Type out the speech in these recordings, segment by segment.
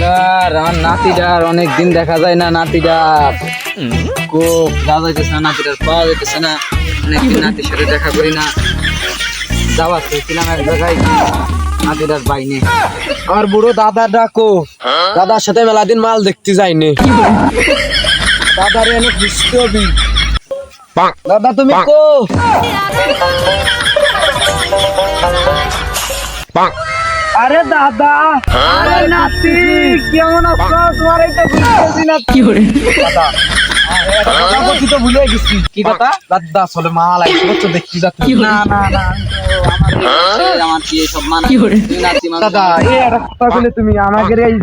আর আমার নাতিটার অনেক দিন দেখা যায় না, নাতিটার খুব যাওয়া যাইতেছে না, নাতিটার পাওয়া যাইতেছে না, অনেকদিন নাতির সাথে দেখা করি না। যাওয়া চেয়েছিলাম এক জায়গায়, নাতিটার বাইনে। আমার বুড়ো দাদা ডাকো, দাদার সাথে মেলা দিন মাল দেখতে যাইনি। দাদার এনে খুঁজতে হবি। দাদা তুমি কো? আরে দাদা, আরে নাতি কেমন আছো? তোমার এটা বুঝতেছি না কি করে দাদা। আমি তো ভুলে গেছি। কি কথা? দাদা আসলে মাল আইছে তো দেখতে যাচ্ছি। না না না, আমার কি সব মানা নাতি মানুষ। দাদা এই একটা কথা বলে তুমি আমাদের এই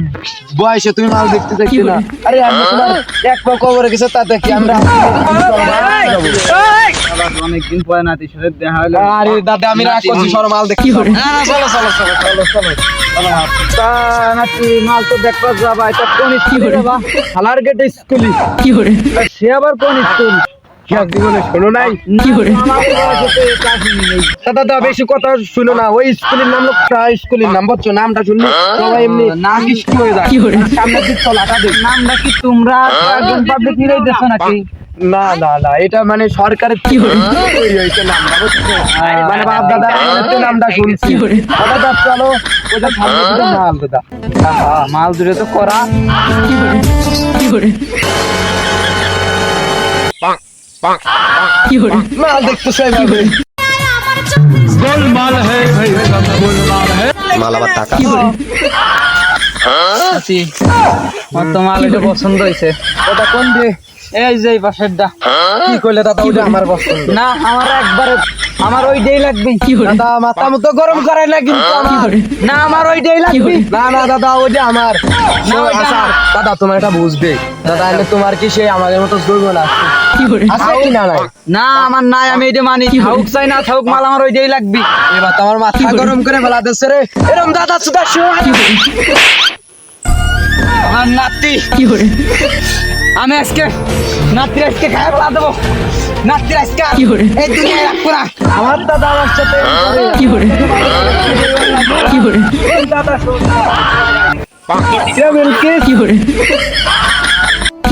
বয়সে তুমি মাল দেখতে যাচ্ছি না। আরে আমি তোমার এক পা কবরে গেছে তাতে কি আমরা অনেকদিন পরে নাতির সাথে দেখা হলো। আরে দাদা আমি রাগ করছি, সর মাল দেখি। চলো চলো চলো চলো চলো। তা নাতি মাল তো দেখতে যাবা, এটা কোন স্কুল যাবা? হালার গেট স্কুলই। কি করে? সে আবার কোন স্কুল? জীবনে শোনো নাই কি করে? দাদা বেশি কথা শুনো না। ওই স্কুলের নাম স্কুলের নাম বলছো, নামটা শুনলে সবাই এমনি নাম কি হয়ে যায়। সামনের দিক চলাটা দেখ। নামটা কি তোমরা একজন পাবলিক নিলেই দেখো নাকি? না না না, এটা মানে সরকারের কি তৈরি হয়েছে নামটা, বুঝছো? মানে বাপ দাদা নামটা শুনছি। দাদা চলো ওটা সামনে দিকে মাল দাদা। মাল দূরে তো করা। মাল দেখতেছে এইভাবে। মাল আবার টাকা নাতি, আমার তো মাল এটা পছন্দ হয়েছে। ওটা কোন দিয়ে? এই যে এই পাশেরটা। কি করলে দাদা? ওটা আমার পছন্দ না, আমার একবারে আমার ওইটাই লাগবে। দাদা। মাথা মতো গরম করে না কিন্তু আমার। না, আমার ওইটাই লাগবে। না না দাদা ওইটা আমার না, ওইটা আচ্ছা, আমার। দাদা তোমার এটা বুঝবে দাদা, এলে তোমার কি সেই আমাদের মতো জৈব না আছে কি না নাই? না, আমার নাই, আমি এটা মানি। থাকুক চাই না থাকুক, মাল আমার ওইটাই লাগবে। এবার তো আমার মাথা গরম করে ফেলা দিচ্ছে রে। এরম দাদা সুদা আমার নাতি আমি আজকে নাতির আজকে খাই ফেলা দেবো। নাতির আজকে এই দুনিয়ায় রাখবো না। আমার দাদা আমার সাথে দাদা কি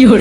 করে